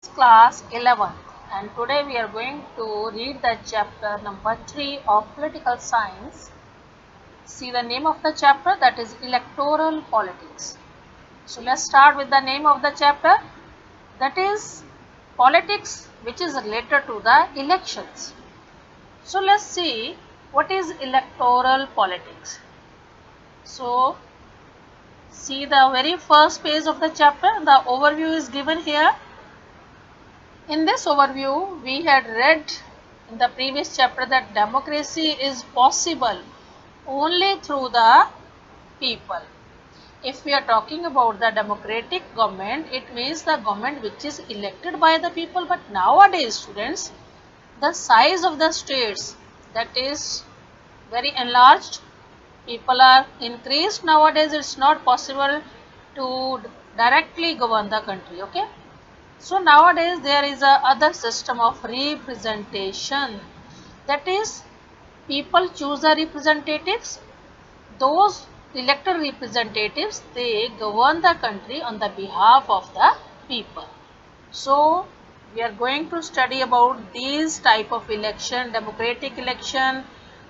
Class 11, and today we are going to read the chapter number 3 of political science. See the name of the chapter, that is electoral politics. So let's start with the name of the chapter, that is politics which is related to the elections. So let's see what is electoral politics. So see the very first page of the chapter, the overview is given here. In this overview, we had read in the previous chapter that democracy is possible only through the people. If we are talking about the democratic government, it means the government which is elected by the people. But nowadays, students, the size of the states, that is very enlarged. People are increased nowadays. It's not possible to directly govern the country. Okay. So nowadays there is a other system of representation, that is people choose the representatives. Those elected representatives, they govern the country on the behalf of the people. So we are going to study about these type of election, democratic election,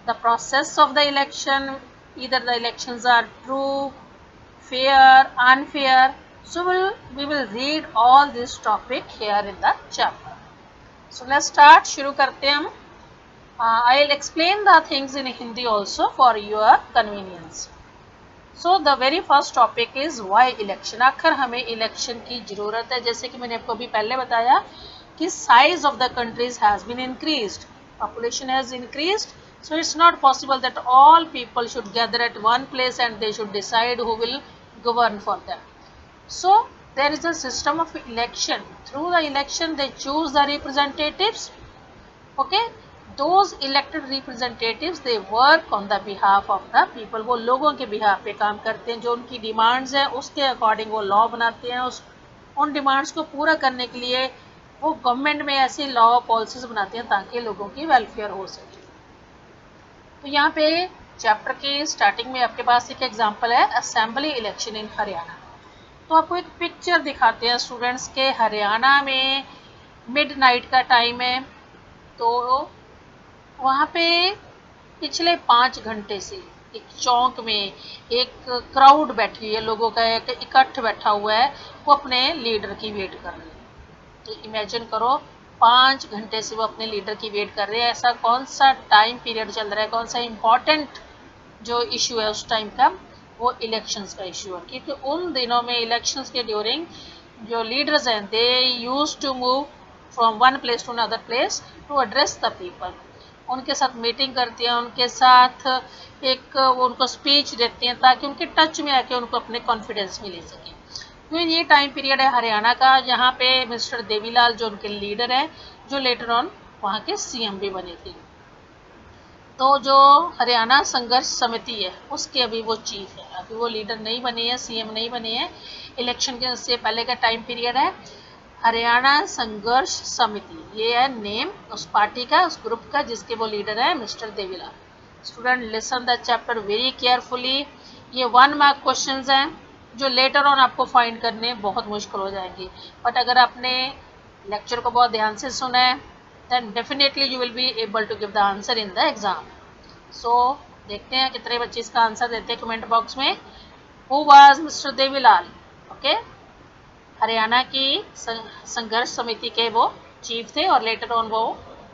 the process of the election, either the elections are true, fair, unfair. So we will read all this topic here in the chapter. So let's start. शुरू करते हैं हम. I'll explain the things in Hindi also for your convenience. So the very first topic is why election. आखिर हमें election की ज़रूरत है. जैसे कि मैंने आपको अभी पहले बताया कि size of the countries has been increased, population has increased. So it's not possible that all people should gather at one place and they should decide who will govern for them. So there is a system of election. Through the election they choose the representatives. Okay, those elected representatives they work on the behalf of the people. वो लोगों के behalf पे काम करते हैं. जो उनकी demands हैं उसके according वो law बनाते हैं. उन demands को पूरा करने के लिए वो गवर्नमेंट में ऐसी law policies बनाते हैं ताकि लोगों की welfare हो सके. तो यहाँ पे चैप्टर के स्टार्टिंग में आपके पास एक एग्जांपल है असेंबली इलेक्शन इन हरियाणा. तो आपको एक पिक्चर दिखाते हैं स्टूडेंट्स के. हरियाणा में मिडनाइट का टाइम है. तो वहाँ पे पिछले 5 घंटे से एक चौक में एक क्राउड बैठी हुई है, लोगों का एक इकट्ठ बैठा हुआ है. वो अपने लीडर की वेट कर रहे हैं. तो इमेजिन करो 5 घंटे से वो अपने लीडर की वेट कर रहे हैं. ऐसा कौन सा टाइम पीरियड चल रहा है, कौन सा इम्पोर्टेंट जो इशू है उस टाइम का, वो इलेक्शंस का इशू है. क्योंकि उन दिनों में इलेक्शंस के ड्यूरिंग जो लीडर्स हैं they use to move from one place to another place to address the people. उनके साथ मीटिंग करती हैं, उनके साथ एक वो उनको स्पीच देती हैं ताकि उनके टच में आके उनको अपने कॉन्फिडेंस में ले सकें. तो ये टाइम पीरियड है हरियाणा का, जहाँ पे मिस्टर देवीलाल जो उनके लीडर हैं, जो लेटर ऑन वहाँ के सीएम भी बने थे. तो जो हरियाणा संघर्ष समिति है उसके अभी वो चीफ है. अभी वो लीडर नहीं बने हैं, सीएम नहीं बने हैं. इलेक्शन के से पहले का टाइम पीरियड है. हरियाणा संघर्ष समिति, ये है नेम उस पार्टी का, उस ग्रुप का जिसके वो लीडर है mister Devilal. Student listen the chapter very carefully. ये 1 मार्क क्वेश्चंस हैं जो लेटर ऑन आपको फाइंड करने बहुत मुश्किल हो जाएंगी. बट अगर आपने लेक्चर को बहुत ध्यान से सुना है then definitely you will be able to give the answer in the exam. So देखते हैं कितने बच्चे इसका आंसर देते हैं कमेंट बॉक्स में. Who was Mr. Devilal? Okay, Haryana की संघर्ष समिति के वो चीफ थे और लेटर ऑन वो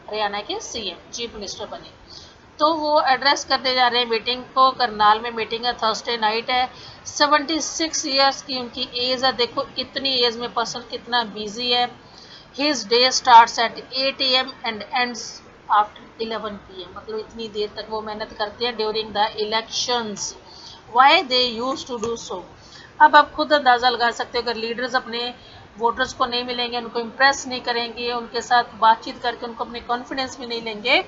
हरियाणा के सीएम चीफ मिनिस्टर बने. तो वो एड्रेस करते जा रहे हैं मीटिंग को. करनाल में मीटिंग है, थर्सडे नाइट है. 76 ईयर्स की उनकी एज है. देखो इतनी एज में पर्सन कितना बिजी है. His day starts at 8 AM and ends after 11 PM. मतलब इतनी देर तक वो मेहनत करते हैं during the elections. Why they used to do so? अब आप खुद अंदाज़ा लगा सकते हो, अगर लीडर्स अपने वोटर्स को नहीं मिलेंगे, उनको इम्प्रेस नहीं करेंगे, उनके साथ बातचीत करके उनको अपने कॉन्फिडेंस में नहीं लेंगे,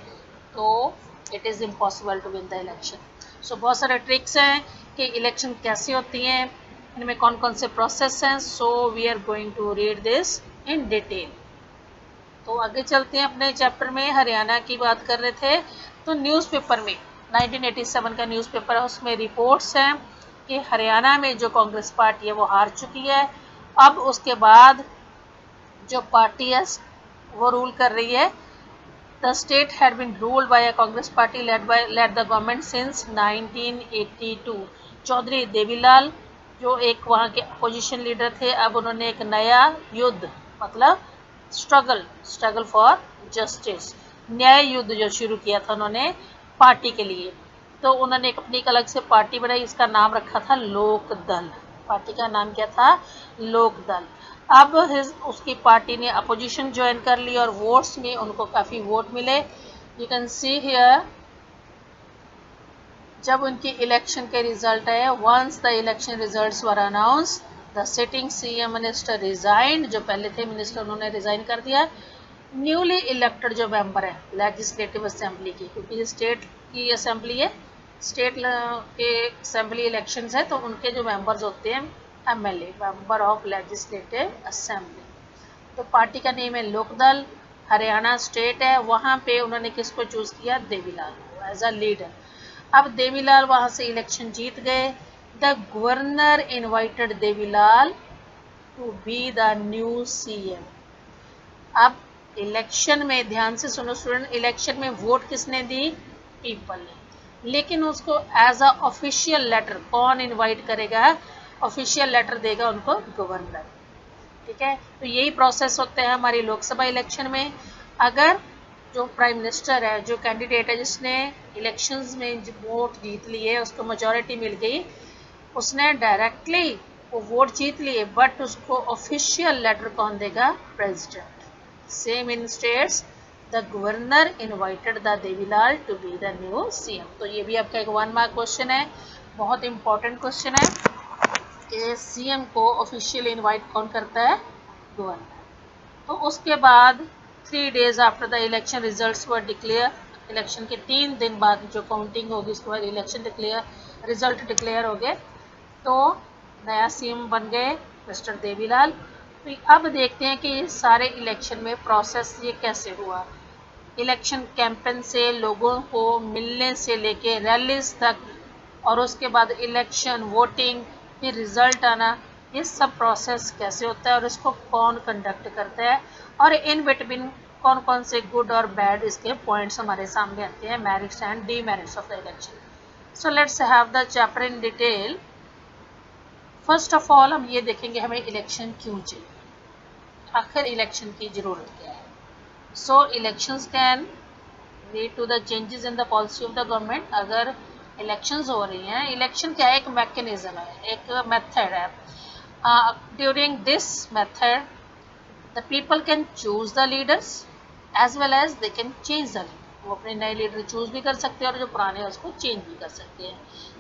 तो it is impossible to win the election. So बहुत सारे ट्रिक्स हैं कि इलेक्शन कैसे होती हैं, इनमें कौन कौन से प्रोसेस हैं. So we are going to read this in detail. तो आगे चलते हैं अपने चैप्टर में. हरियाणा की बात कर रहे थे. तो न्यूज़पेपर में 1987 का न्यूज़पेपर है, उसमें रिपोर्ट्स हैं कि हरियाणा में जो कांग्रेस पार्टी है वो हार चुकी है. अब उसके बाद जो पार्टी है वो रूल कर रही है। The state had been ruled by a Congress party led the government since 1982। Chaudhary Devilal जो एक वहाँ के अपोजिशन लीडर थे, अब उन्होंने एक नया युद्ध मतलब स्ट्रगल फॉर जस्टिस, न्याय युद्ध जो शुरू किया था उन्होंने पार्टी के लिए। तो उन्होंने अपनी एक अलग से पार्टी बनाई, इसका नाम रखा था लोक दल। पार्टी का नाम क्या था? लोक दल। अब उसकी पार्टी ने अपोजिशन ज्वाइन कर ली और वोट्स में उनको काफ़ी वोट मिले। यू कैन सी हियर जब उनकी इलेक्शन के रिजल्ट आए, once the election results were announce the sitting CM minister resigned, जो पहले थे मिनिस्टर उन्होंने रिजाइन कर दिया। न्यूली इलेक्टेड जो मेंबर है लेजिस्लेटिव असेंबली की, क्योंकि स्टेट की असेंबली है, स्टेट के असेंबली इलेक्शंस है, तो उनके जो मेंबर्स होते हैं MLA, member of legislative assembly. तो पार्टी का नेम है लोकदल, हरियाणा स्टेट है, वहाँ पे उन्होंने किसको चूज किया? देवीलाल को एज अ लीडर। अब देवीलाल वहाँ से इलेक्शन जीत गए। The governor invited Devilal to be the new CM. अब इलेक्शन में ध्यान से सुनो स्टूडेंट, इलेक्शन में वोट किसने दी? पीपल ने, लेकिन उसको एज अ ऑफिशियल लेटर कौन इनवाइट करेगा? ऑफिशियल लेटर देगा उनको गवर्नर। ठीक है, तो यही प्रोसेस होता है हमारी लोकसभा इलेक्शन में। अगर जो प्राइम मिनिस्टर है, जो कैंडिडेट है जिसने इलेक्शंस में वोट जीत लिए, उसको मेजॉरिटी मिल गई, उसने डायरेक्टली वो वोट जीत लिए, बट उसको ऑफिशियल लेटर कौन देगा? President. Same in states, the governor invited the Devilal to be the new CM. तो ये भी आपका एक 1 मार्क क्वेश्चन है, बहुत इंपॉर्टेंट क्वेश्चन है कि सीएम को ऑफिशियल इनवाइट कौन करता है? गवर्नर। तो उसके बाद 3 days after the election results were declare, election के 3 दिन बाद जो काउंटिंग होगी उसके बाद इलेक्शन रिजल्ट डिक्लेयर हो गए, तो नया सीएम बन गए मिस्टर देवीलाल। तो अब देखते हैं कि सारे इलेक्शन में प्रोसेस ये कैसे हुआ। इलेक्शन कैंपेन से लोगों को मिलने से लेके रैलीज तक, और उसके बाद इलेक्शन, वोटिंग, फिर रिजल्ट आना, ये सब प्रोसेस कैसे होता है और इसको कौन कंडक्ट करता है, और इन बिटवीन कौन कौन से गुड और बैड इसके पॉइंट्स हमारे सामने आते हैं, merits and demerits of the election. So let's have the chapter in detail. First of all हम ये देखेंगे हमें इलेक्शन क्यों चाहिए, आखिर इलेक्शन की जरूरत क्या है। So elections can lead to the changes in the policy of the government. अगर इलेक्शंस हो रही हैं, इलेक्शन क्या है? एक मैकेनिज्म है, एक मेथड है। During this method the people can choose the leaders as well as they can change the leader. वो अपने नए लीडर चूज भी कर सकते हैं और जो पुराने हैं उसको चेंज भी कर सकते हैं।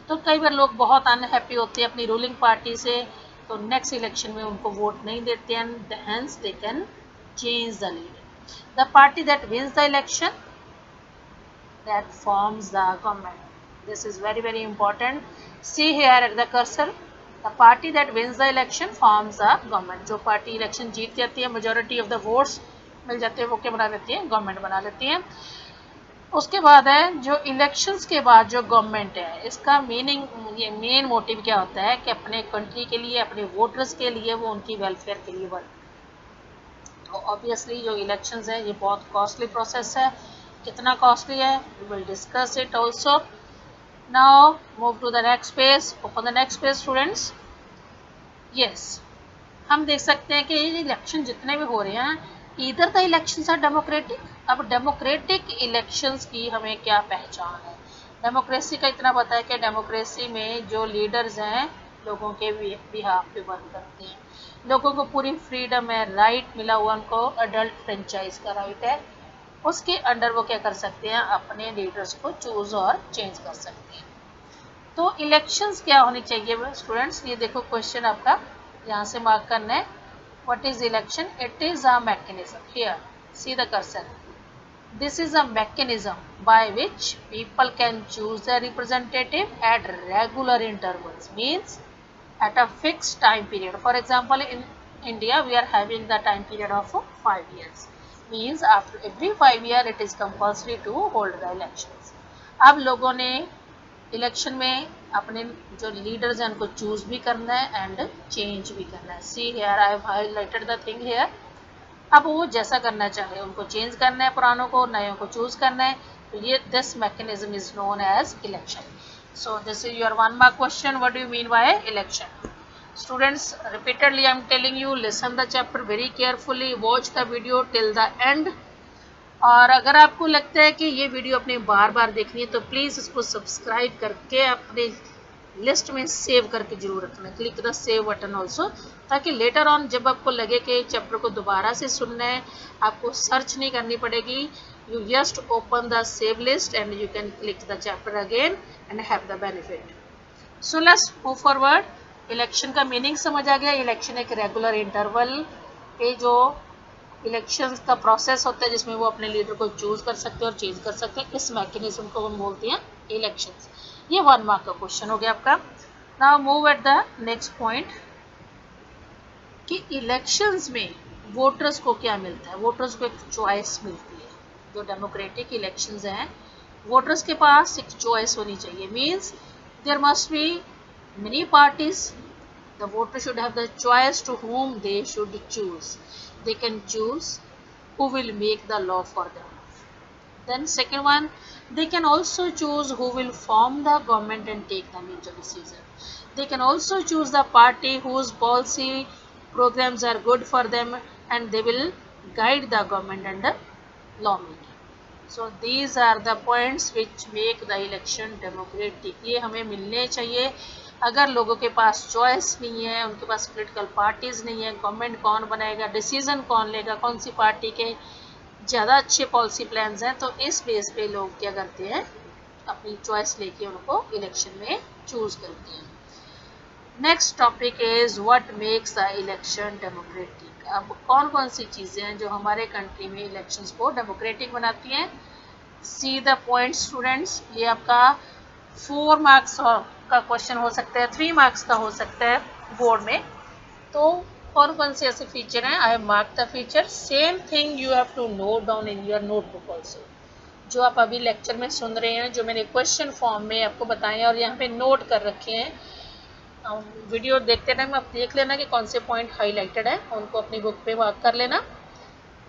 तो कई बार लोग बहुत अनहैप्पी होते हैं अपनी रूलिंग पार्टी से, तो नेक्स्ट इलेक्शन में उनको वोट नहीं देते हैं, hence they can change the leader. The party that wins the election that forms the government. This is very very important. See here at the cursor, the party that wins the election forms the government. जो party election जीत जाती है, majority of the votes मिल जाते हैं, वो क्या बना लेती है? गवर्नमेंट बना लेती है। उसके बाद है जो इलेक्शंस के बाद जो गवर्नमेंट है, इसका मीनिंग, ये मेन मोटिव क्या होता है कि अपने कंट्री के लिए, अपने वोटर्स के लिए, वो उनकी वेलफेयर के लिए वर्क। तो ऑब्वियसली जो इलेक्शंस है ये बहुत कॉस्टली प्रोसेस है। कितना कॉस्टली है? we will discuss it also. Now move to the next page. Open the next page students. Yes, हम देख सकते हैं कि ये इलेक्शन जितने भी हो रहे हैं, इधर द इलेक्शंस आर डेमोक्रेटिक। अब डेमोक्रेटिक इलेक्शंस की हमें क्या पहचान है? डेमोक्रेसी का इतना पता है कि डेमोक्रेसी में जो लीडर्स हैं लोगों के बिहाफ पे वर्क करते हैं, लोगों को पूरी फ्रीडम है, राइट मिला हुआ, उनको अडल्ट फ्रेंचाइज का राइट है, उसके अंडर वो क्या कर सकते हैं? अपने लीडर्स को चूज और चेंज कर सकते हैं। तो इलेक्शंस क्या होनी चाहिए स्टूडेंट्स? ये देखो क्वेश्चन आपका यहाँ से मार्क करना है। What is election? It is a mechanism. Here see the cursor, this is a mechanism by which people can choose the representative at regular intervals, means at a fixed time period. For example, in India we are having the time period of 5 years, means after every 5 years it is compulsory to hold the elections. अब लोगों ने election में अपने जो leaders हैं उनको choose भी करना है एंड चेंज भी करना है। See here I have highlighted the thing here, अब वो जैसा करना चाहे, उनको चेंज करना है, पुरानों को, नयों को चूज करना है, तो ये this mechanism is known as election. So this is your 1 mark question. What do you mean by election? Students, repeatedly I am telling you, listen the chapter very carefully, watch the video till the end. और अगर आपको लगता है कि ये video अपने बार बार देखनी है तो प्लीज़ इसको सब्सक्राइब करके अपने लिस्ट में सेव करके जरूर रखना. Click the save button also, ताकि लेटर ऑन जब आपको लगे कि चैप्टर को दोबारा से सुनना है, आपको सर्च नहीं करनी पड़ेगी. You just open the save list and you can click the chapter again and have the benefit. So let's move forward. Election का मीनिंग समझ आ गया. इलेक्शन एक रेगुलर इंटरवल पे जो इलेक्शन का प्रोसेस होता है जिसमें वो अपने लीडर को चूज कर सकते हैं और चेंज कर सकते हैं, इस मैकेनिज्म को हम बोलते हैं इलेक्शंस. ये 1 मार्क का क्वेश्चन हो गया आपका. Now move at the next point कि इलेक्शंस में वोटर्स को क्या मिलता है. वोटर्स को एक चॉइस मिलती है. जो डेमोक्रेटिक इलेक्शंस हैं, वोटर्स के पास एक चॉइस होनी चाहिए. Means there must be many parties. The voter should have the choice to whom they should choose. They can choose who will make the law for them. Then second one, they can also choose who will form the government and take the major decision. They can also choose the party whose policy programs are good for them and they will guide the government and the lawmaking. So these are the points which make the election democratic. ये हमें मिलने चाहिए. अगर लोगों के पास choice नहीं है, उनके पास पॉलिटिकल पार्टीज नहीं है, गवर्नमेंट कौन बनाएगा, डिसीजन कौन लेगा, कौन सी पार्टी के ज़्यादा अच्छे पॉलिसी प्लान्स हैं, तो इस बेस पे लोग क्या करते हैं, अपनी चॉइस लेके उनको इलेक्शन में चूज करते हैं. Next topic is what makes the election democratic. अब कौन कौन सी चीज़ें हैं जो हमारे कंट्री में इलेक्शंस को डेमोक्रेटिक बनाती हैं. See the point students. ये आपका 4 मार्क्स का क्वेश्चन हो सकता है, 3 मार्क्स का हो सकता है बोर्ड में. तो कौन कौन से ऐसे फीचर हैं. I have mark the feature. Same thing you have to note down in your notebook also. जो आप अभी लेक्चर में सुन रहे हैं, जो मैंने क्वेश्चन फॉर्म में आपको बताए हैं और यहाँ पे नोट कर रखे हैं, वीडियो देखते टाइम आप देख लेना कि कौन से पॉइंट हाईलाइटेड है, उनको अपनी बुक पे मार्क कर लेना.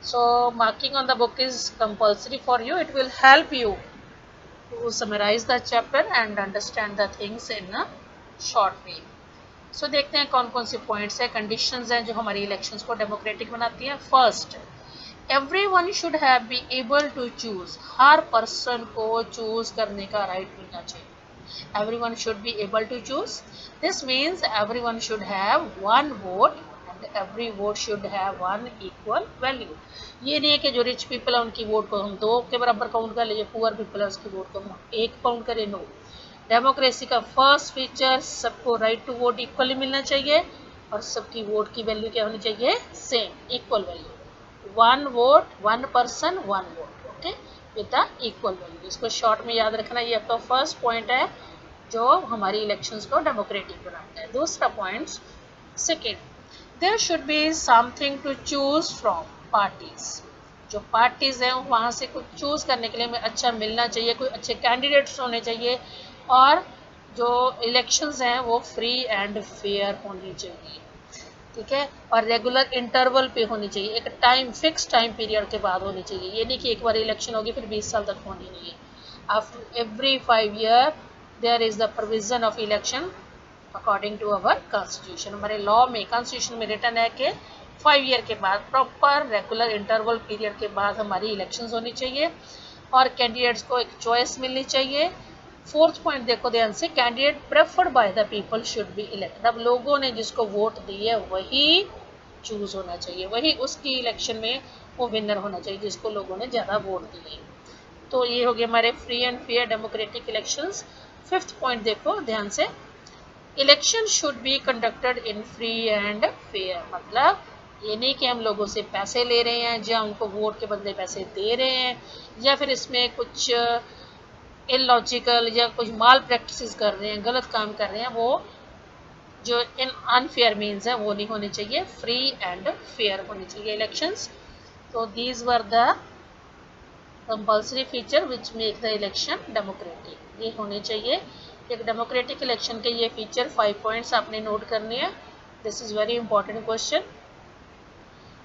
So marking on the book is compulsory for you. It will help you to summarize the chapter and understand the things in a short way. So देखते हैं कौन कौन से points है, conditions हैं जो हमारी elections को democratic बनाती हैं. First, everyone should have be able to choose. Her person को choose करने का right मिलना चाहिए. Everyone should be able to choose. This means everyone should have one vote and every vote should have one equal value. ये नहीं है कि जो रिच पीपल है उनकी वोट को हम 2 के बराबर काउंट कर लीजिए, पुअर पीपल है उसकी वोट को हम 1 काउंट करें. नो. डेमोक्रेसी का फर्स्ट फीचर, सबको राइट टू वोट इक्वली मिलना चाहिए और सबकी वोट की वैल्यू क्या होनी चाहिए, same, equal value. 1 vote 1 person 1 vote, okay, with the equal value. इसको शॉर्ट में याद रखना. ये आपका फर्स्ट पॉइंट है जो हमारी इलेक्शंस को डेमोक्रेटिक बनाता है. दूसरा point, second, there should be something to choose from. Parties, जो पार्टीज हैं वहाँ से कुछ चूज करने के लिए हमें अच्छा मिलना चाहिए, कोई अच्छे कैंडिडेट्स होने चाहिए और जो इलेक्शंस हैं वो फ्री एंड फेयर होनी चाहिए. ठीक है. और रेगुलर इंटरवल पे होनी चाहिए. एक टाइम, फिक्स टाइम पीरियड के बाद होनी चाहिए. ये नहीं कि एक बार इलेक्शन होगी फिर 20 साल तक होनी नहीं है. After every 5 year there is the provision of election according to our constitution. हमारे लॉ में, कॉन्स्टिट्यूशन में रिटर्न है कि 5 ईयर के बाद, प्रॉपर रेगुलर इंटरवल पीरियड के बाद हमारी इलेक्शंस होनी चाहिए और कैंडिडेट्स को एक चॉइस मिलनी चाहिए. फोर्थ पॉइंट देखो ध्यान से, candidate preferred by the people should be elected. अब लोगों ने जिसको वोट दी है वही चूज होना चाहिए, वही उसकी इलेक्शन में वो विनर होना चाहिए जिसको लोगों ने ज़्यादा वोट दिए. तो ये हो गए हमारे free and fair democratic elections. Fifth point देखो ध्यान से, election should be conducted in free and fair. मतलब ये नहीं कि हम लोगों से पैसे ले रहे हैं या उनको वोट के बदले पैसे दे रहे हैं या फिर इसमें कुछ इलॉजिकल या कुछ माल प्रैक्टिसेस कर रहे हैं, गलत काम कर रहे हैं. वो जो इन अनफेयर मीन्स है वो नहीं होने चाहिए. फ्री एंड फेयर होने चाहिए इलेक्शंस. तो these were the compulsory feature which make the election democratic. ये होने चाहिए. एक डेमोक्रेटिक इलेक्शन के ये फीचर 5 पॉइंट्स आपने नोट करने हैं. This is very important question.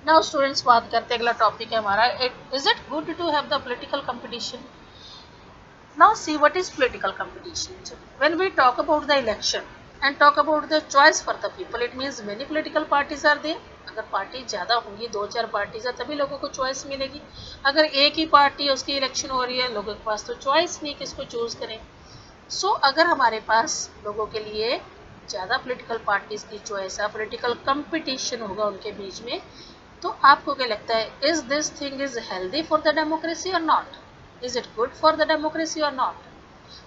Now students बात करते हैं, अगला टॉपिक है हमारा, is it good to have the political competition. Now see what is political competition. When we talk about the election and talk about the choice for the people, it means many political parties are there. अगर party ज़्यादा होंगी, 2-4 parties है, तभी लोगों को choice मिलेगी. अगर एक ही पार्टी है, उसकी इलेक्शन हो रही है, लोगों के पास तो चॉइस नहीं किसको चूज करें. सो अगर हमारे पास लोगों के लिए ज़्यादा पॉलिटिकल पार्टीज की चॉइस है, पॉलिटिकल कंपटीशन होगा उनके बीच में, तो आपको क्या लगता है, is this thing is healthy for the democracy और not? Is it good for the democracy और नॉट?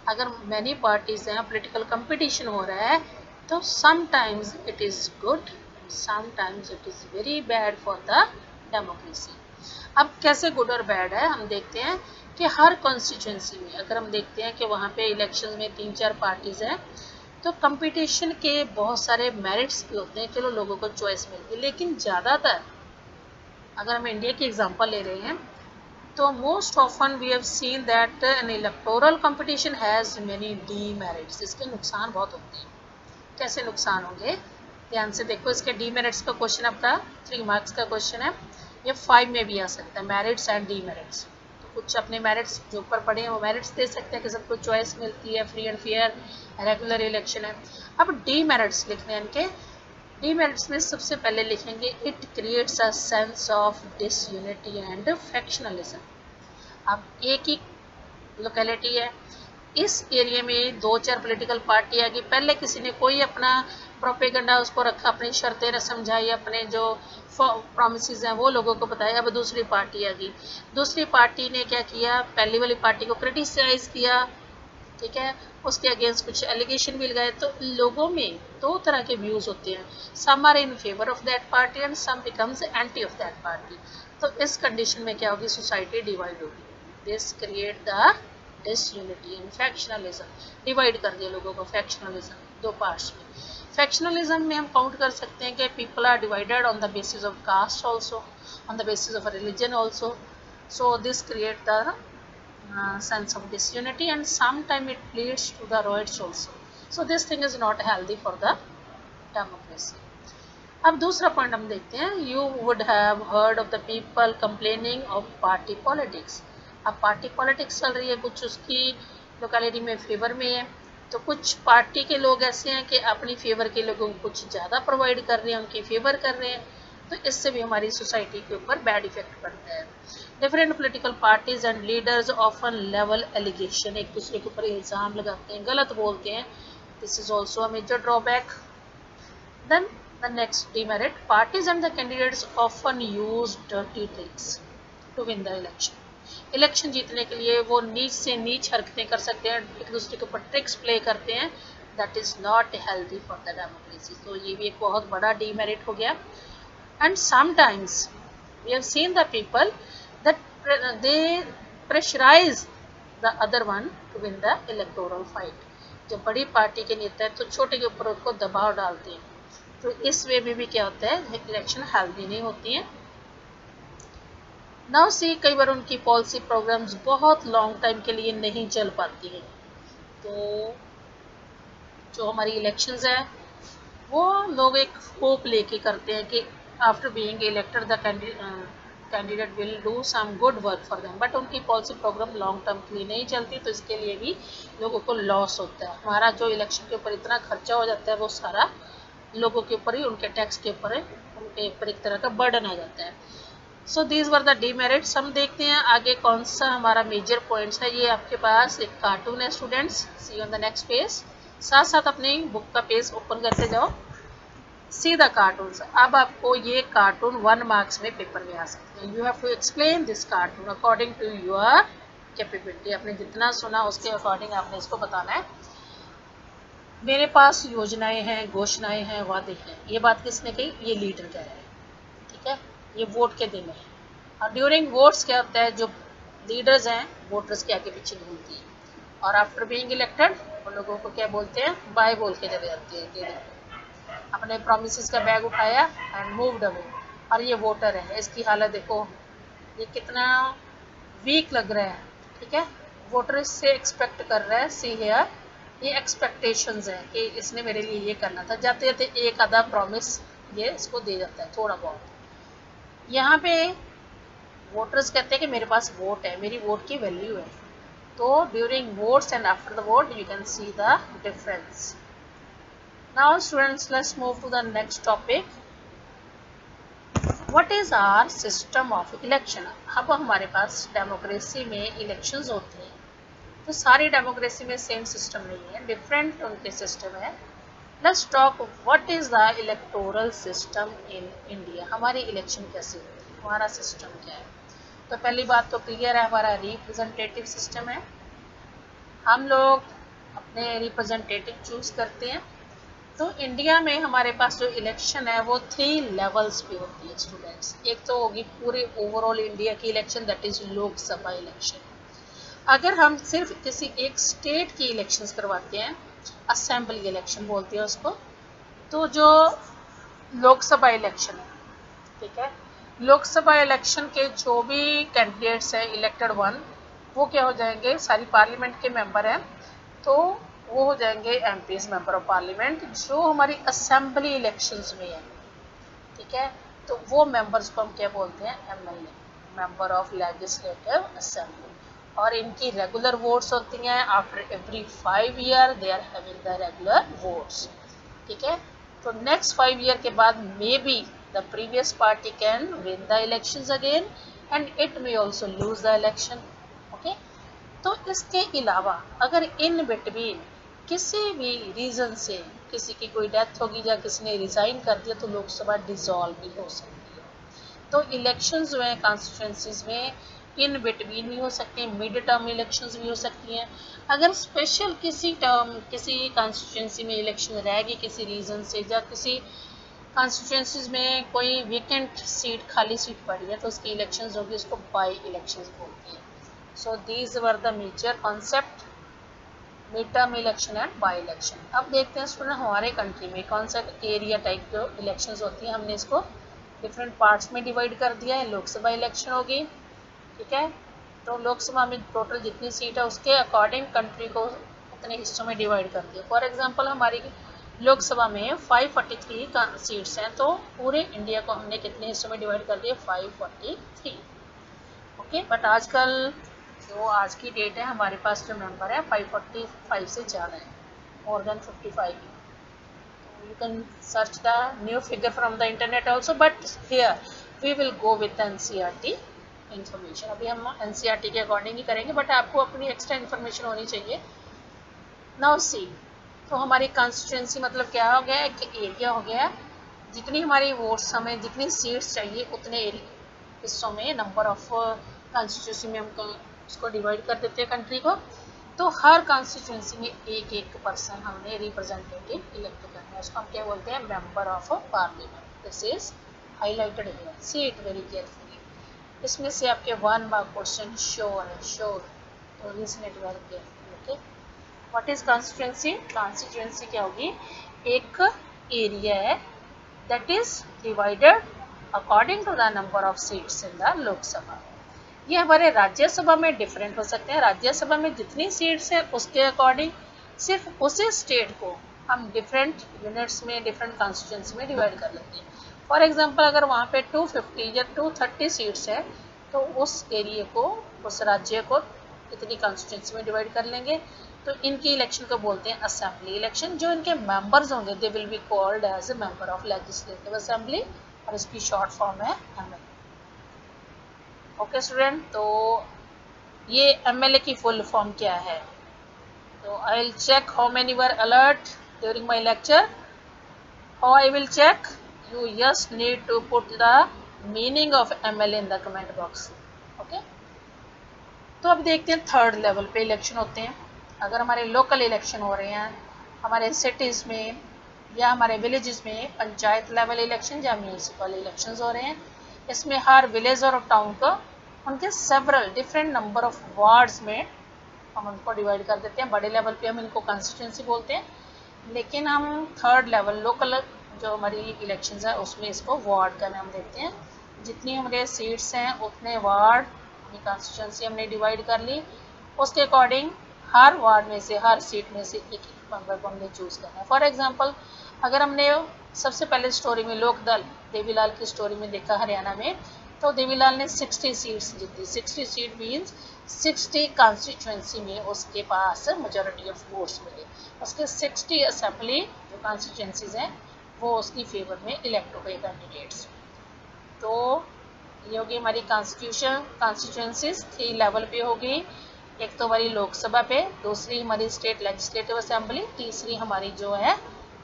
अगर मैनी पार्टीज हैं, पॉलिटिकल कंपटीशन हो रहा है, तो sometimes it is good, sometimes it is very bad for the democracy. अब कैसे गुड और बैड है हम देखते हैं कि हर कॉन्स्टिट्यूंसी में अगर हम देखते हैं कि वहाँ पे इलेक्शन में 3-4 पार्टीज हैं, तो कंपटीशन के बहुत सारे मेरिट्स भी होते हैं, चलो लोगों को चॉइस मिलती है. लेकिन ज़्यादातर अगर हम इंडिया की एग्जांपल ले रहे हैं, तो most often we have seen that an electoral competition has many demerits. इसके नुकसान बहुत होते हैं. कैसे नुकसान होंगे, ध्यान से देखो. इसके डीमेरिट्स का क्वेश्चन आपका 3 मार्क्स का क्वेश्चन है, ये 5 में भी आ सकता है, मेरिट्स एंड डीमेरिट्स. तो कुछ अपने मेरिट्स जो ऊपर पढ़े हैं वो मेरिट्स दे सकते हैं कि सबको चॉइस मिलती है, free and fair regular election है. अब डीमेरिट्स लिखने हैं इनके. डीमेरिट्स में सबसे पहले लिखेंगे, it creates a sense of disunity and factionalism. अब एक ही लोकेलिटी है, इस एरिया में 2-4 पॉलिटिकल पार्टी आ गई, पहले किसी ने कोई अपना प्रोपेगेंडा उसको रखा, अपनी शर्तें समझाई, अपने जो प्रॉमिसेस हैं वो लोगों को बताया. अब दूसरी पार्टी आ गई, दूसरी पार्टी ने क्या किया, पहली वाली पार्टी को क्रिटिसाइज किया, ठीक है, उसके अगेंस्ट कुछ एलिगेशन भी लगाए. तो लोगों में 2 तरह के व्यूज होते हैं, some are in favour of that party and some becomes anti of that party. तो इस कंडीशन में क्या होगी, सोसाइटी डिवाइड होगी. This create the disunity and factionalism. Divide कर दिया लोगों को, फैक्शनलिज्म 2 पार्ट्स में. फैक्शनलिज्म में हम काउंट कर सकते हैं कि people are divided on the basis of caste also, on the basis of religion also. So this create the sense of disunity and sometimes it leads to the riots also. So this thing is not healthy for the democracy. अब दूसरा point हम देखते हैं, you would have heard of the people complaining of party politics. अब party politics चल रही है, कुछ उसकी लोकेलिटी में फेवर में है, तो कुछ पार्टी के लोग ऐसे हैं कि अपनी फेवर के लोगों को कुछ ज़्यादा प्रोवाइड कर रहे हैं, उनकी फेवर कर रहे हैं, तो इससे भी हमारी सोसाइटी के ऊपर बैड इफेक्ट पड़ता है. Different political parties and leaders often level allegation, एक दूसरे के ऊपर इल्ज़ाम लगाते हैं, गलत बोलते हैं. This is also a major drawback. Then the next demerit, parties and the candidates often use dirty tricks to win the election. Election जीतने के लिए वो नीच से नीच हरकतें कर सकते हैं, एक दूसरे के ऊपर ट्रिक्स प्ले करते हैं. That is not healthy for the democracy. तो ये भी एक बहुत बड़ा डीमेरिट हो गया. And sometimes we have seen the people that they pressurize the other one to win the electoral fight. जब बड़ी पार्टी के नेता है तो छोटे के ऊपर उनको दबाव डालते हैं, तो इस वे में भी क्या होता है, इलेक्शन हेल्दी नहीं होती है. नाउ सी, कई बार उनकी पॉलिसी प्रोग्राम्स बहुत लॉन्ग टाइम के लिए नहीं चल पाती हैं. तो जो हमारी इलेक्शंस है वो लोग एक होप लेके करते हैं कि after being elected the candidate will do some good work for them, but उनकी पॉलिसी प्रोग्राम लॉन्ग टर्म के लिए नहीं चलती, तो इसके लिए भी लोगों को लॉस होता है. हमारा जो इलेक्शन के ऊपर इतना खर्चा हो जाता है वो सारा लोगों के ऊपर ही, उनके टैक्स के ऊपर, उनके ऊपर एक तरह का बर्डन आ जाता है. सो दीज वर द डीमेरिट्स. हम देखते हैं आगे कौन सा हमारा मेजर पॉइंट्स है. ये आपके पास एक कार्टून है students, see on the next page. साथ साथ अपनी बुक का पेज ओपन करते जाओ. See the cartoons. अब आपको ये कार्टून 1 मार्क्स में पेपर में आ सकते हैं. You have to explain this cartoon according to your capability. आपने जितना सुना उसके अकॉर्डिंग आपने इसको बताना है. मेरे पास योजनाएं हैं, घोषणाएं हैं, वादे हैं. ये बात किसने कही, ये लीडर कह रहा है, ठीक है, ये वोट के दिन है. और ड्यूरिंग वोट्स क्या होता है, जो लीडर्स हैं वोटर्स के आगे पीछे घूमती है, और आफ्टर बीइंग इलेक्टेड वो लोगों को क्या बोलते हैं, बाय बोल के चले जाते हैं. अपने प्रॉमिसेस का बैग उठाया एंड मूव्ड अवे. और ये वोटर है, इसकी हालत देखो, ये कितना वीक लग रहा है, ठीक है. वोटर इससे एक्सपेक्ट कर रहा है, सी हियर, ये एक्सपेक्टेशंस है कि इसने मेरे लिए ये करना था. जाते जाते एक आधा प्रॉमिस ये इसको दे जाता है, थोड़ा बहुत. यहाँ पे वोटर्स कहते हैं कि मेरे पास वोट है, मेरी वोट की वैल्यू है। तो during votes and after the vote you can see the difference. Now students, let's move to the next topic. What is our system of election. अब हमारे पास डेमोक्रेसी में इलेक्शंस होते हैं, तो सारी डेमोक्रेसी में सेम सिस्टम नहीं है, डिफरेंट उनके सिस्टम है। Let's talk what is the electoral system in India. हमारी इलेक्शन कैसे होती है, हमारा सिस्टम क्या है। तो पहली बात तो क्लियर है, हमारा रिप्रेजेंटेटिव सिस्टम है। हम लोग अपने रिप्रेजेंटेटिव चूज करते हैं। तो इंडिया में हमारे पास जो इलेक्शन है वो 3 लेवल्स पे होती है स्टूडेंट्स। एक तो होगी पूरे ओवरऑल इंडिया की election, that is Lok Sabha election. अगर हम सिर्फ किसी एक स्टेट की इलेक्शंस करवाते हैं, असेंबली इलेक्शन बोलते हैं उसको, तो जो लोकसभा इलेक्शन है, ठीक है, लोकसभा इलेक्शन के जो भी कैंडिडेट्स हैं इलेक्टेड वन, वो क्या हो जाएंगे, सारी पार्लियामेंट के मेंबर हैं, तो वो हो जाएंगे एमपीज, मेंबर ऑफ पार्लियामेंट, जो हमारी असेंबली इलेक्शंस में है, ठीक है। तो वो मेंबर्स को हम क्या बोलते हैं, MLA, member of legislative assembly. और इनकी रेगुलर वोट्स होती हैं, after every 5 year they are having the regular votes, ठीक है। तो नेक्स्ट 5 ईयर के बाद may be the previous party can win the elections again and it may also lose the election, okay. तो इसके अलावा अगर इन बिटवीन किसी भी रीजन से किसी की कोई डेथ होगी या किसी ने रिजाइन कर दिया, तो लोकसभा डिसॉल्व भी हो सकती है। तो इलेक्शंस जो है कॉन्स्टिट्यूंसीज में इन बिटवीन भी हो सकते हैं, मिड टर्म इलेक्शंस भी हो सकती हैं। अगर स्पेशल किसी कॉन्स्टिट्यूंसी में इलेक्शन रहेगी किसी रीजन से, या किसी कॉन्स्टिट्यूंसीज में कोई वेकेंट सीट, खाली सीट पड़ी है, तो उसकी इलेक्शंस होगी, उसको बाई इलेक्शंस बोलते हैं। So these were the major concept, mid term election and by election. अब देखते हैं स्टूडेंट हमारे कंट्री में कौन सा एरिया टाइप जो इलेक्शंस होती हैं, हमने इसको डिफरेंट पार्ट्स में डिवाइड कर दिया है। लोकसभा इलेक्शन होगी, ठीक है, तो लोकसभा में टोटल जितनी सीट है उसके अकॉर्डिंग कंट्री को उतने हिस्सों में डिवाइड कर दिया। फॉर एग्जांपल हमारी लोकसभा में 543 सीट्स हैं, तो पूरे इंडिया को हमने कितने हिस्सों में डिवाइड कर दिया, 543, ओके। बट आजकल जो आज की डेट है हमारे पास जो मेंबर है 545 से ज़्यादा है, more than 55। You can search the new figure from the internet also, but here we will go with the NCERT information। अभी हम NCERT के अकॉर्डिंग ही करेंगे, बट आपको अपनी एक्स्ट्रा इन्फॉर्मेशन होनी चाहिए। नाउ सी, तो हमारी कॉन्स्टिट्यूंसी मतलब क्या हो गया, एक एरिया हो गया, जितनी हमारी वोट्स, हमें जितनी सीट्स चाहिए उतने हिस्सों में, नंबर ऑफ कॉन्स्टिट्यूंसी में हमको उसको डिवाइड कर देते हैं कंट्री को। तो हर कॉन्स्टिट्यूंसी में एक एक पर्सन हमने रिप्रेजेंटेटिव इलेक्ट करना है, उसको हम क्या बोलते हैं, member of parliament. This is highlighted here, see it very carefully. इसमें से आपके 1 मार्क क्वेश्चन श्योर है, श्योर, तो listen it very carefully, okay. What is constituency, constituency क्या होगी, एक एरिया है that is divided according to the number of seats in the Lok Sabha. ये हमारे राज्यसभा में डिफरेंट हो सकते हैं, राज्यसभा में जितनी सीट्स हैं उसके अकॉर्डिंग सिर्फ उसी स्टेट को हम डिफरेंट यूनिट्स में, डिफरेंट कॉन्स्टिट्यूंसी में डिवाइड कर लेते हैं। फॉर एग्जांपल अगर वहाँ पे 250 या 230 सीट्स है, तो उस एरिया को, उस राज्य को इतनी कॉन्स्टिट्यूंसी में डिवाइड कर लेंगे। तो इनकी इलेक्शन को बोलते हैं असेंबली इलेक्शन। जो इनके मेंबर्स होंगे they will be called as a member of legislative assembly, और इसकी शॉर्ट फॉर्म है एमएलए, ओके स्टूडेंट। तो ये एमएलए की फुल फॉर्म क्या है, तो I will check how many were alert during my lecture, how I will check, you just need to put the meaning of MLA in the comment box, okay. तो अब देखते हैं third level पे election होते हैं। अगर हमारे local election हो रहे हैं हमारे सिटीज़ में या हमारे विलेजेस में, पंचायत लेवल इलेक्शन या म्यूनसिपल इलेक्शंस हो रहे हैं, इसमें हर विलेज और टाउन को उनके several different number of wards में हम उनको डिवाइड कर देते हैं। बड़े लेवल पे हम इनको कॉन्स्टिट्यूंसी बोलते हैं, लेकिन हम थर्ड लेवल लोकल जो हमारी इलेक्शंस है उसमें इसको वार्ड का नाम देते हैं। जितनी हमारे सीट्स हैं उतने वार्ड अपनी कॉन्स्टिट्यूंसी हमने डिवाइड कर ली, उसके अकॉर्डिंग हर वार्ड में से, हर सीट में से एक मेंबर को हमने चूज़ करना है। फॉर एग्जांपल अगर हमने सबसे पहले स्टोरी में लोकदल देवीलाल की स्टोरी में देखा हरियाणा में, तो देवीलाल ने 60 सीट्स जीती। 60 सीट मीन्स 60 कॉन्स्टिट्यूंसी में उसके पास मेजॉरिटी ऑफ वोट्स मिले। उसके 60 असेंबली जो कॉन्स्टिट्यूंसीज हैं वो उसकी फेवर में इलेक्ट हो गए कैंडिडेट्स। तो ये होगी हमारी कॉन्स्टिट्यूंसीज 3 लेवल पे होगी। एक तो हमारी लोकसभा पे, दूसरी हमारी स्टेट लेजिस्लेटिव असेंबली, तीसरी हमारी जो है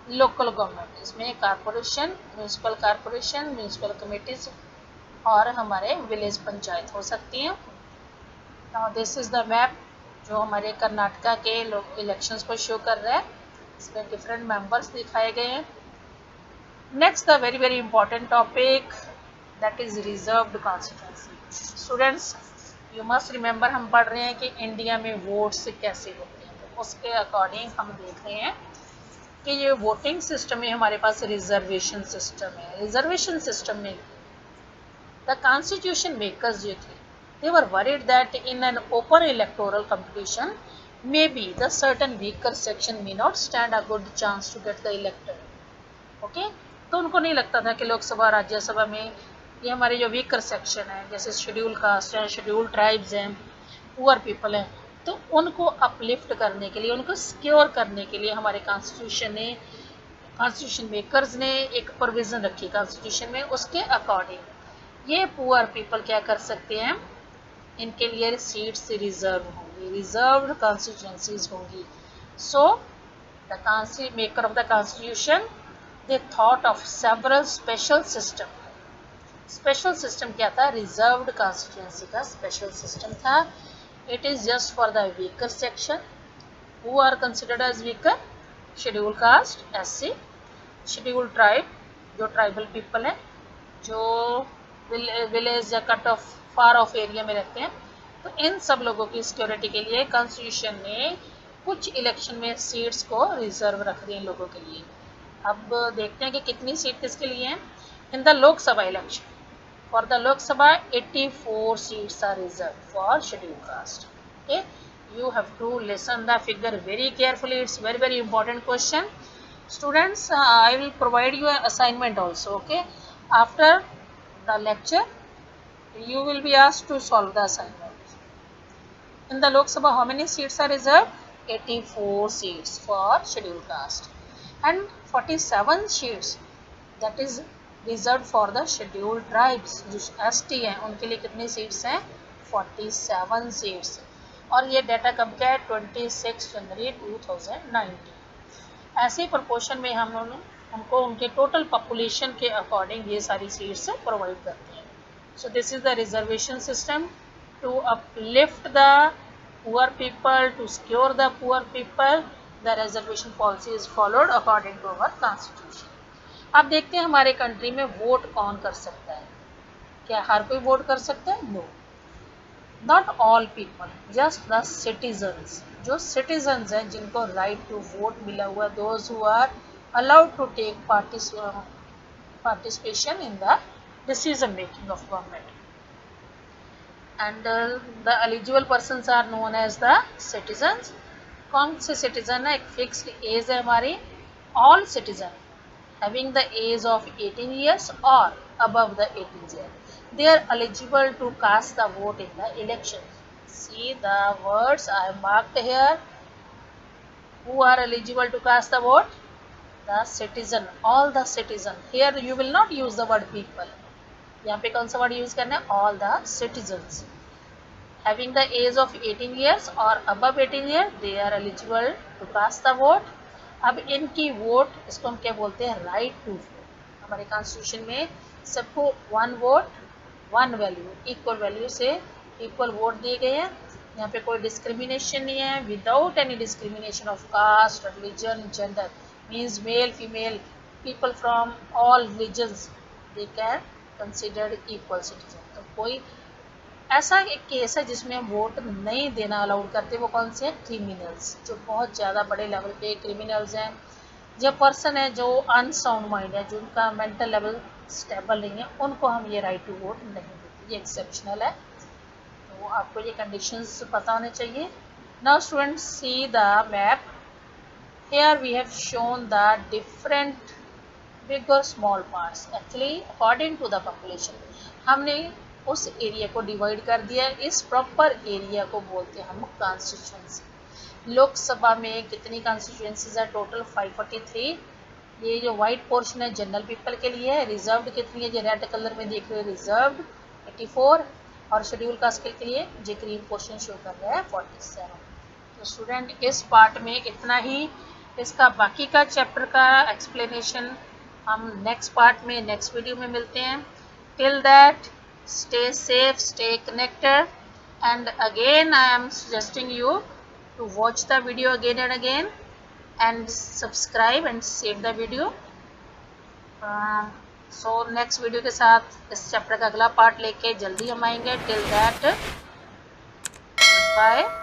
लोकल गवर्नमेंट। इसमें कारपोरेशन, म्यूनिसिपल कमेटीज और हमारे विलेज पंचायत हो सकती हैं। Now this is the map जो हमारे कर्नाटका के इलेक्शंस को शो कर रहा है। इसमें डिफरेंट मेंबर्स दिखाए गए हैं। Next the very very important topic that is reserved constituency. Students you must remember, हम पढ़ रहे हैं कि इंडिया में वोट्स कैसे होते हैं, तो उसके अकॉर्डिंग हम देख रहे हैं कि ये वोटिंग सिस्टम में हमारे पास रिजर्वेशन सिस्टम है। रिजर्वेशन सिस्टम में द कॉन्स्टिट्यूशन मेकर्स जो थे, they were worried that in an open electoral competition maybe the certain weaker section may not stand a good chance to get the elected. Okay, तो उनको नहीं लगता था कि लोकसभा राज्यसभा में ये हमारे जो वीकर सेक्शन है, जैसे शेड्यूल कास्ट है, शेड्यूल ट्राइब्स हैं, पुअर पीपल हैं, तो उनको अपलिफ्ट करने के लिए, उनको सिक्योर करने के लिए हमारे कॉन्स्टिट्यूशन मेकर्स ने एक प्रोविज़न रखी कॉन्स्टिट्यूशन में। उसके अकॉर्डिंग ये पुअर पीपल क्या कर सकते हैं, इनके लिए सीट्स रिजर्व होंगी, रिजर्व्ड कॉन्स्टिट्यूंसीज होंगी। So the maker of the constitution they thought of several special system. Special system क्या था, रिजर्व्ड कॉन्स्टिट्यूंसी का स्पेशल सिस्टम था। It is just for the weaker section who are considered as weaker, schedule caste SC, schedule tribe जो tribal people हैं, जो village या cut off far off area में रहते हैं। तो इन सब लोगों की सिक्योरिटी के लिए कॉन्स्टिट्यूशन ने कुछ इलेक्शन में सीट्स को रिजर्व रख दी इन लोगों के लिए। अब देखते हैं कि कितनी सीट किसके लिए हैं। In the Lok Sabha election, for the Lok Sabha 84 seats are reserve for schedule caste. Okay, you have to listen the figure very carefully, it's very very important question. Students, I will provide you assignment also. Okay, after the lecture you will be asked to solve the assignment. In the Lok Sabha how many seats are reserved? 84 seats for scheduled caste and 47 seats that is reserved for the scheduled tribes जो ST हैं उनके लिए कितनी seats हैं, 47 seats. और ये data कब का है, 26 जनवरी 2019। ऐसे प्रोपोर्शन में हम लोग उनको उनके टोटल पॉपुलेशन के अकॉर्डिंग ये सारी सीट्स प्रोवाइड करते हैं। So this is the reservation system to uplift the poor people, to secure the poor people. The reservation policy is followed according to our constitution. अब देखते हैं हमारे कंट्री में वोट कौन कर सकता है। क्या हर कोई वोट कर सकता है? No, not all people, just the citizens. जो सिटीजन्स हैं जिनको राइट टू वोट मिला हुआ, those who are allowed to take participation in the decision making of government, and the eligible persons are known as the citizens. कौन से citizen है, एक fixed age है हमारी, all citizen having the age of 18 years or above the 18 years, they are eligible to cast the vote in the election. See the words I have marked here. Who are eligible to cast the vote? The citizen, all the citizen. Here you will not use the word people. यहाँ पे कौन सा word use करना है, all the citizens having the age of 18 years or above 18 years, they are eligible to cast the vote. अब इनकी vote, इसको हम क्या बोलते हैं, राइट टू वोट। हमारे कॉन्स्टिट्यूशन में सबको 1 वोट 1 वैल्यू, इक्वल वैल्यू से इक्वल वोट दिए गए हैं। यहाँ पे कोई डिस्क्रिमिनेशन नहीं है, without any discrimination of caste, religion, gender, means male, female, people from all religions, they can considered equal citizen. तो कोई ऐसा एक केस है जिसमें हम वोट नहीं देना अलाउड करते, वो कौन से हैं, क्रिमिनल्स, जो बहुत ज़्यादा बड़े लेवल पे क्रिमिनल्स हैं, जो पर्सन है जो अनसाउंड माइंड है, जिनका मेंटल लेवल स्टेबल नहीं है, उनको हम ये राइट टू वोट नहीं देते, ये एक्सेप्शनल है। तो आपको ये कंडीशंस पता होने चाहिए। Now students see the map. Here we have shown the different big or small parts. Actually, according to the population, हमने उस एरिया को डिवाइड कर दिया। इस प्रॉपर एरिया को बोलते हैं हम कॉन्स्टिट्यूंसी। लोकसभा में कितनी कॉन्स्टिट्यूंसीज है? टोटल 543। ये जो व्हाइट पोर्शन है जनरल पीपल के लिए है। रिजर्व्ड कितनी है? जो रेड कलर में देख रहे हो रिजर्व्ड 84, और शेड्यूल कास्ट के लिए जो ग्रीन पोर्शन शो कर रहा है 47। तो स्टूडेंट इस पार्ट में इतना ही। इसका बाकी का चैप्टर का एक्सप्लेनेशन हम नेक्स्ट पार्ट में, नेक्स्ट वीडियो में मिलते हैं। Till that stay safe, stay connected, and again I am suggesting you to watch the video again and again and subscribe and save the video. So next video के साथ इस chapter का अगला part लेके जल्दी हम आएंगे। Till that, bye.